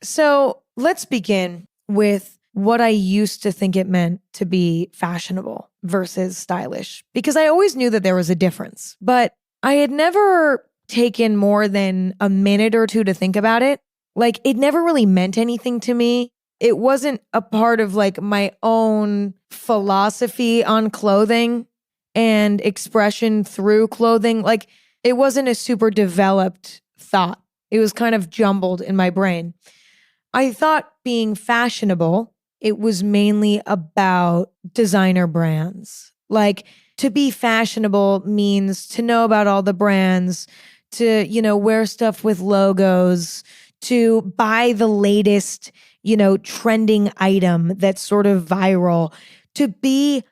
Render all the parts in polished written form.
So let's begin with what I used to think it meant to be fashionable versus stylish, because I always knew that there was a difference, but I had never taken more than a minute or two to think about it. Like, it never really meant anything to me. It wasn't a part of like my own philosophy on clothing and expression through clothing. Like, it wasn't a super developed thought. It was kind of jumbled in my brain. I thought being fashionable, it was mainly about designer brands. Like, to be fashionable means to know about all the brands, to, wear stuff with logos, to buy the latest, trending item that's sort of viral, to be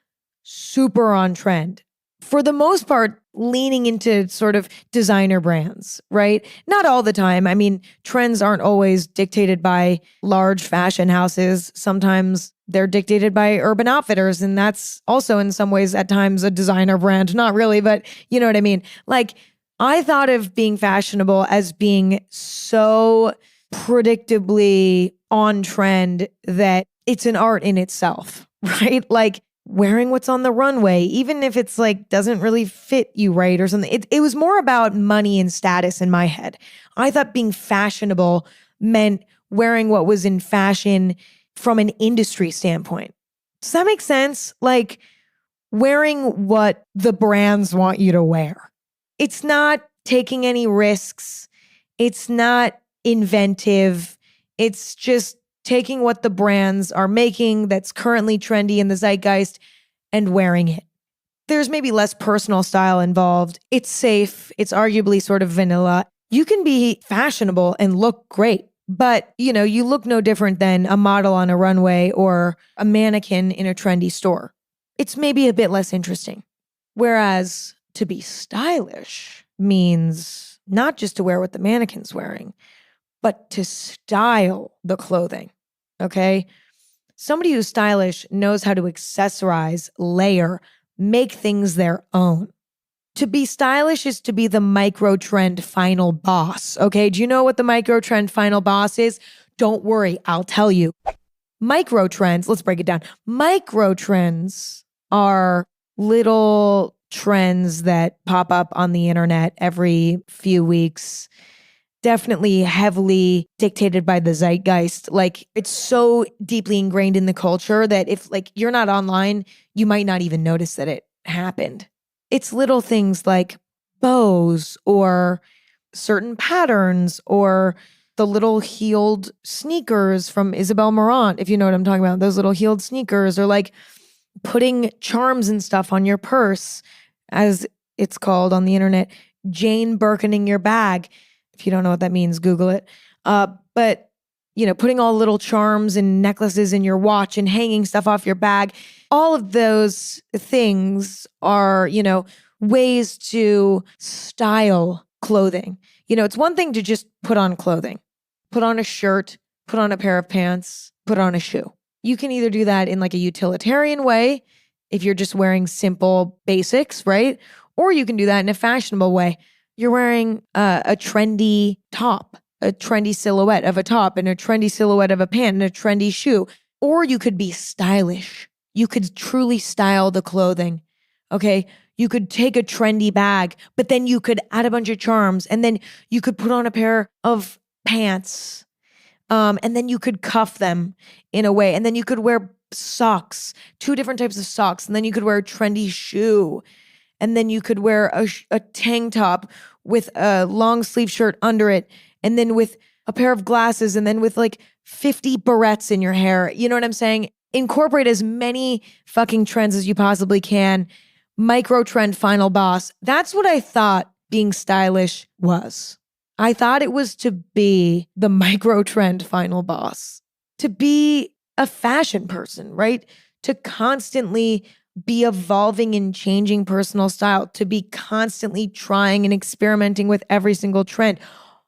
super on trend. For the most part, leaning into sort of designer brands, right? Not all the time. I mean, trends aren't always dictated by large fashion houses. Sometimes they're dictated by Urban Outfitters, and that's also in some ways at times a designer brand. Not really, but you know what I mean? Like, I thought of being fashionable as being so predictably on trend that it's an art in itself, right? Like, wearing what's on the runway, even if it's like doesn't really fit you right or something. It was more about money and status in my head. I thought being fashionable meant wearing what was in fashion from an industry standpoint. Does that make sense? Like, wearing what the brands want you to wear. It's not taking any risks. It's not inventive. It's just taking what the brands are making that's currently trendy in the zeitgeist and wearing it. There's maybe less personal style involved. It's safe. It's arguably sort of vanilla. You can be fashionable and look great, but you look no different than a model on a runway or a mannequin in a trendy store. It's maybe a bit less interesting. Whereas to be stylish means not just to wear what the mannequin's wearing, but to style the clothing. Okay? Somebody who's stylish knows how to accessorize, layer, make things their own. To be stylish is to be the micro trend final boss. Okay? Do you know what the micro trend final boss is? Don't worry, I'll tell you. Micro trends, let's break it down. Micro trends are little trends that pop up on the internet every few weeks. Definitely heavily dictated by the zeitgeist. Like, it's so deeply ingrained in the culture that if like you're not online, you might not even notice that it happened. It's little things like bows or certain patterns or the little heeled sneakers from Isabel Marant, if you know what I'm talking about, those little heeled sneakers, or like putting charms and stuff on your purse, as it's called on the internet, Jane Birkining your bag. If you don't know what that means, Google it. But, putting all little charms and necklaces in your watch and hanging stuff off your bag, all of those things are, ways to style clothing. It's one thing to just put on clothing, put on a shirt, put on a pair of pants, put on a shoe. You can either do that in like a utilitarian way, if you're just wearing simple basics, right? Or you can do that in a fashionable way. You're wearing a trendy top, a trendy silhouette of a top and a trendy silhouette of a pant and a trendy shoe. Or you could be stylish. You could truly style the clothing, okay? You could take a trendy bag, but then you could add a bunch of charms, and then you could put on a pair of pants, and then you could cuff them in a way, and then you could wear socks, 2 different types of socks, and then you could wear a trendy shoe. And then you could wear a tank top with a long sleeve shirt under it, and then with a pair of glasses, and then with like 50 barrettes in your hair. You know what I'm saying? Incorporate as many fucking trends as you possibly can. Micro trend final boss. That's what I thought being stylish was. I thought it was to be the micro trend final boss. To be a fashion person, right? To constantly be evolving and changing personal style, to be constantly trying and experimenting with every single trend,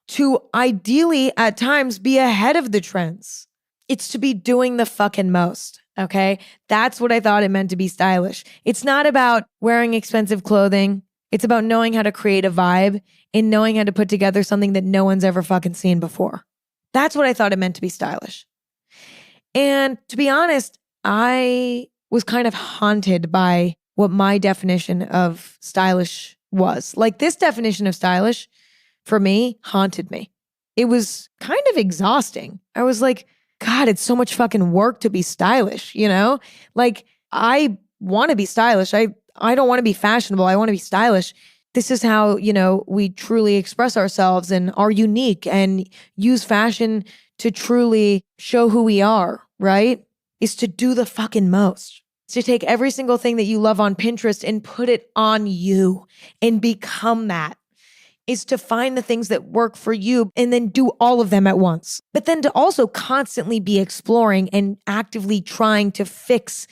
to ideally at times be ahead of the trends. It's to be doing the fucking most, okay? That's what I thought it meant to be stylish. It's not about wearing expensive clothing. It's about knowing how to create a vibe and knowing how to put together something that no one's ever fucking seen before. That's what I thought it meant to be stylish. And to be honest, I was kind of haunted by what my definition of stylish was. Like this definition of stylish for me haunted me. It was kind of exhausting. I was like, God, it's so much fucking work to be stylish, you know? Like I want to be stylish. I don't want to be fashionable. I want to be stylish. This is how, we truly express ourselves and are unique and use fashion to truly show who we are, right? Is to do the fucking most. It's to take every single thing that you love on Pinterest and put it on you and become that. Is to find the things that work for you and then do all of them at once. But then to also constantly be exploring and actively trying to fix,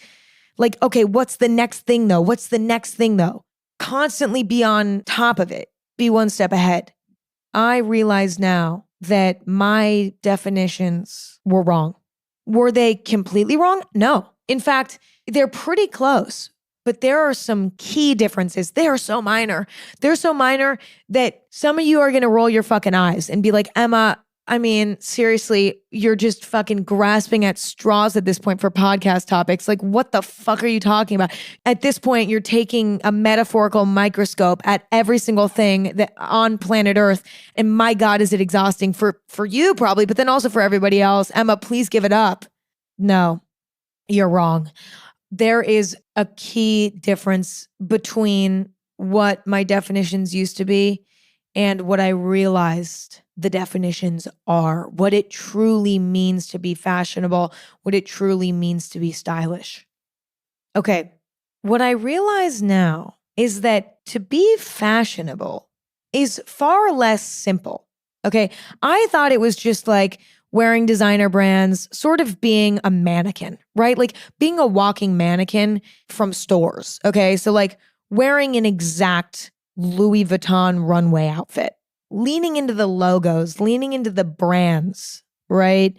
like, okay, what's the next thing though? What's the next thing though? Constantly be on top of it, be one step ahead. I realize now that my definitions were wrong. Were they completely wrong? No. In fact, they're pretty close. But there are some key differences. They are so minor. They're so minor that some of you are going to roll your fucking eyes and be like, Emma, I mean, seriously, you're just fucking grasping at straws at this point for podcast topics. Like, what the fuck are you talking about? At this point, you're taking a metaphorical microscope at every single thing that on planet Earth. And my God, is it exhausting for you probably, but then also for everybody else. Emma, please give it up. No, you're wrong. There is a key difference between what my definitions used to be and what I realized the definitions are, what it truly means to be fashionable, what it truly means to be stylish. Okay, what I realize now is that to be fashionable is far less simple. Okay, I thought it was just like wearing designer brands, sort of being a mannequin, right? Like being a walking mannequin from stores, okay? So like wearing an exact Louis Vuitton runway outfit, leaning into the logos, leaning into the brands, right?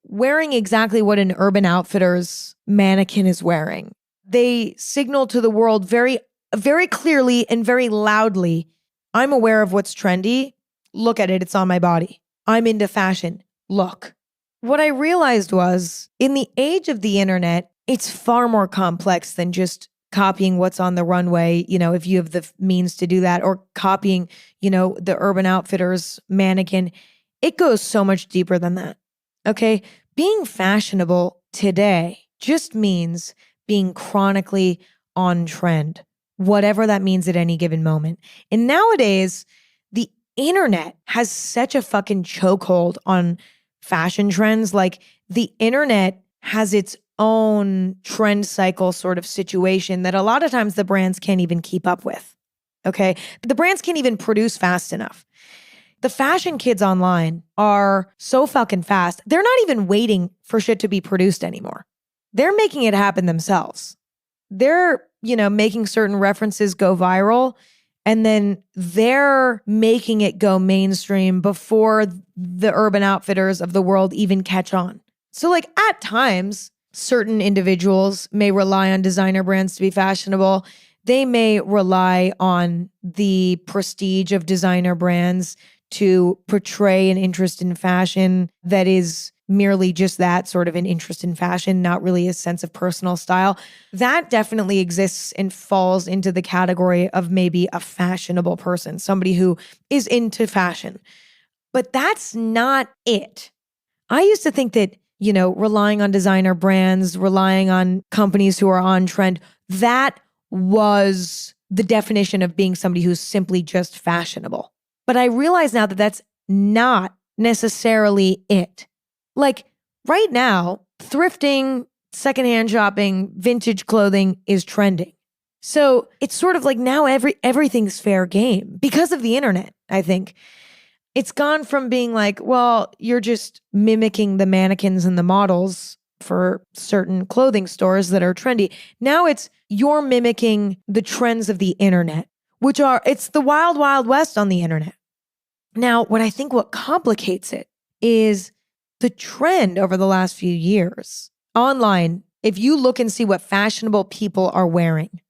Wearing exactly what an Urban Outfitters mannequin is wearing. They signal to the world very, very clearly and very loudly, I'm aware of what's trendy. Look at it, it's on my body. I'm into fashion. Look, what I realized was in the age of the internet, it's far more complex than just copying what's on the runway, if you have the means to do that, or copying, the Urban Outfitters mannequin. It goes so much deeper than that. Okay. Being fashionable today just means being chronically on trend, whatever that means at any given moment. And nowadays, the internet has such a fucking chokehold on fashion trends. Like the internet has its own trend cycle sort of situation that a lot of times the brands can't even keep up with. Okay. The brands can't even produce fast enough. The fashion kids online are so fucking fast. They're not even waiting for shit to be produced anymore. They're making it happen themselves. They're, making certain references go viral, and then they're making it go mainstream before the Urban Outfitters of the world even catch on. So like at times, certain individuals may rely on designer brands to be fashionable. They may rely on the prestige of designer brands to portray an interest in fashion that is merely just that, sort of an interest in fashion, not really a sense of personal style. That definitely exists and falls into the category of maybe a fashionable person, somebody who is into fashion. But that's not it. I used to think that, relying on designer brands, relying on companies who are on trend, that was the definition of being somebody who's simply just fashionable. But I realize now that that's not necessarily it. Like right now, thrifting, secondhand shopping, vintage clothing is trending. So it's sort of like now everything's fair game because of the internet, I think. It's gone from being like, well, you're just mimicking the mannequins and the models for certain clothing stores that are trendy. Now it's you're mimicking the trends of the internet, it's the wild, wild west on the internet. Now, what complicates it is the trend over the last few years. Online, if you look and see what fashionable people are wearing,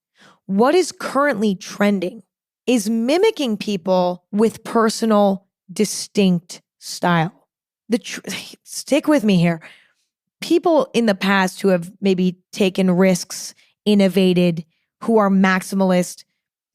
what is currently trending is mimicking people with personal, distinct style. Stick with me here. People in the past who have maybe taken risks, innovated, who are maximalist,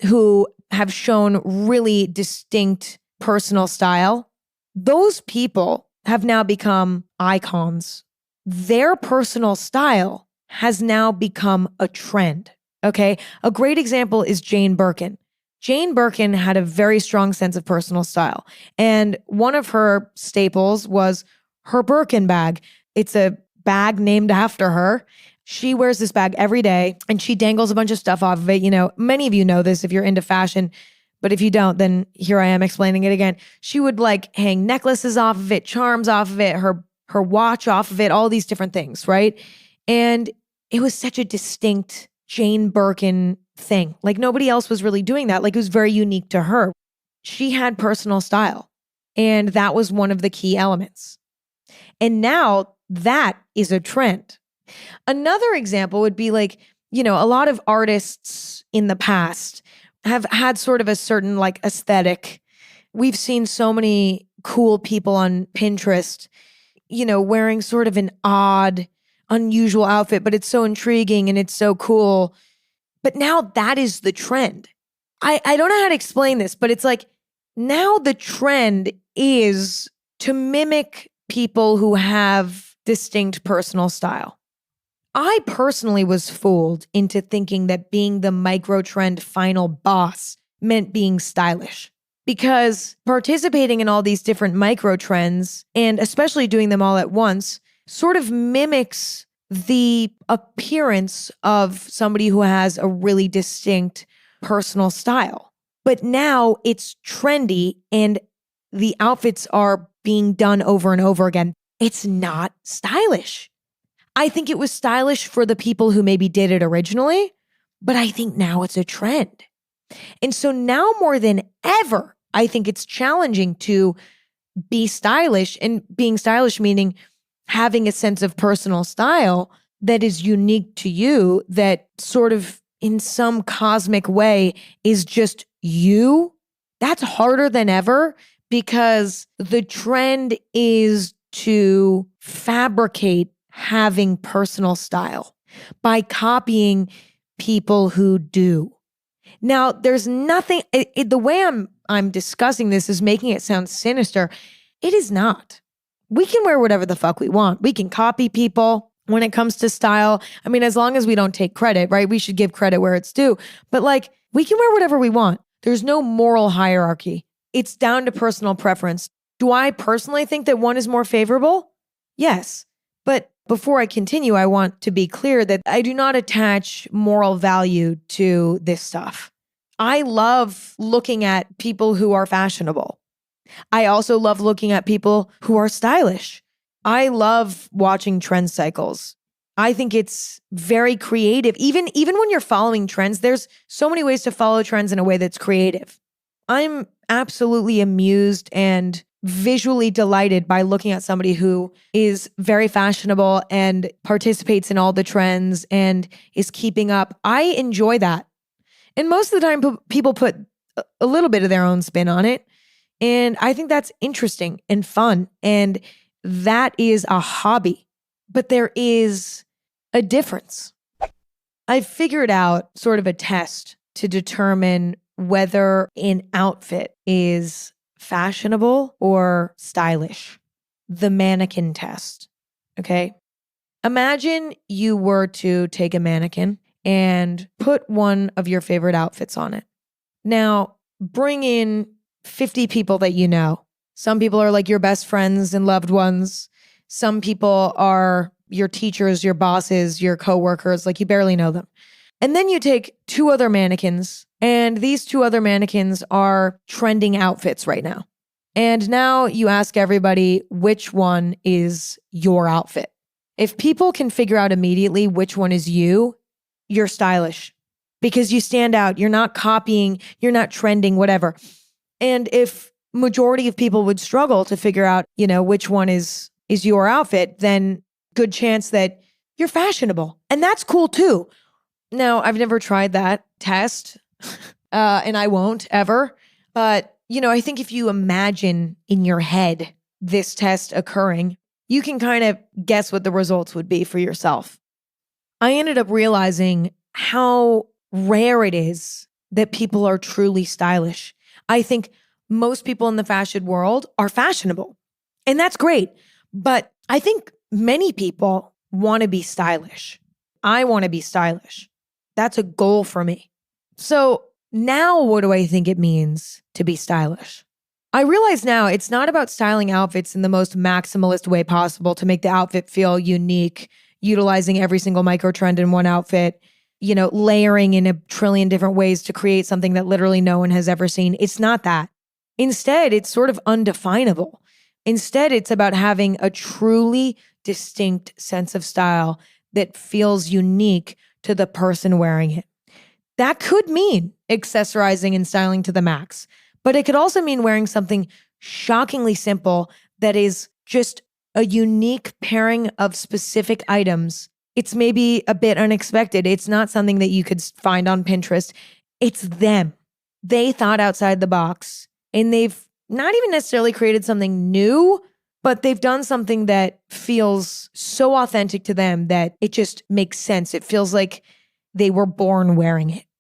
who have shown really distinct personal style, those people have now become icons. Their personal style has now become a trend. Okay. A great example is Jane Birkin. Jane Birkin had a very strong sense of personal style. And one of her staples was her Birkin bag. It's a bag named after her. She wears this bag every day and she dangles a bunch of stuff off of it. You know, many of you know this if you're into fashion, but if you don't, then here I am explaining it again. She would like hang necklaces off of it, charms off of it, her watch off of it, all these different things, right? And it was such a distinct Jane Birkin thing. Like nobody else was really doing that. Like it was very unique to her. She had personal style, and that was one of the key elements. And now that is a trend. Another example would be like, you know, a lot of artists in the past have had sort of a certain like aesthetic. We've seen so many cool people on Pinterest, you know, wearing sort of an odd, unusual outfit, but it's so intriguing and it's so cool. But now that is the trend. I don't know how to explain this, but it's like now the trend is to mimic people who have distinct personal style. I personally was fooled into thinking that being the micro trend final boss meant being stylish, because participating in all these different micro trends, and especially doing them all at once, sort of mimics the appearance of somebody who has a really distinct personal style. But now it's trendy and the outfits are being done over and over again. It's not stylish. I think it was stylish for the people who maybe did it originally, but I think now it's a trend. And so now more than ever, I think it's challenging to be stylish, and being stylish meaning having a sense of personal style that is unique to you, that sort of in some cosmic way is just you. That's harder than ever because the trend is to fabricate having personal style by copying people who do. Now, there's nothing, the way I'm discussing this is making it sound sinister. It is not. We can wear whatever the fuck we want. We can copy people when it comes to style. I mean, as long as we don't take credit, right? We should give credit where it's due. But like, we can wear whatever we want. There's no moral hierarchy. It's down to personal preference. Do I personally think that one is more favorable? Yes. But before I continue, I want to be clear that I do not attach moral value to this stuff. I love looking at people who are fashionable. I also love looking at people who are stylish. I love watching trend cycles. I think it's very creative. Even when you're following trends, there's so many ways to follow trends in a way that's creative. I'm absolutely amused and visually delighted by looking at somebody who is very fashionable and participates in all the trends and is keeping up. I enjoy that. And most of the time, people put a little bit of their own spin on it. And I think that's interesting and fun. And that is a hobby. But there is a difference. I've figured out sort of a test to determine whether an outfit is fashionable or stylish. The mannequin test. Okay. Imagine you were to take a mannequin and put one of your favorite outfits on it. Now, bring in 50 people that you know. Some people are like your best friends and loved ones. Some people are your teachers, your bosses, your coworkers, like you barely know them. And then you take two other mannequins, and these two other mannequins are trending outfits right now. And now you ask everybody which one is your outfit. If people can figure out immediately which one is you, you're stylish because you stand out. You're not copying, you're not trending, whatever. And if majority of people would struggle to figure out, you know, which one is your outfit, then good chance that you're fashionable. And that's cool too. Now, I've never tried that test, and I won't ever. But, you know, I think if you imagine in your head this test occurring, you can kind of guess what the results would be for yourself. I ended up realizing how rare it is that people are truly stylish. I think most people in the fashion world are fashionable, and that's great. But I think many people want to be stylish. I want to be stylish. That's a goal for me. So now what do I think it means to be stylish? I realize now it's not about styling outfits in the most maximalist way possible to make the outfit feel unique, utilizing every single micro trend in one outfit, layering in a trillion different ways to create something that literally no one has ever seen. It's not that. Instead, it's sort of undefinable. Instead, it's about having a truly distinct sense of style that feels unique to the person wearing it. That could mean accessorizing and styling to the max, but it could also mean wearing something shockingly simple that is just a unique pairing of specific items. It's maybe a bit unexpected. It's not something that you could find on Pinterest. It's them. They thought outside the box, and they've not even necessarily created something new, but they've done something that feels so authentic to them that it just makes sense. It feels like they were born wearing it.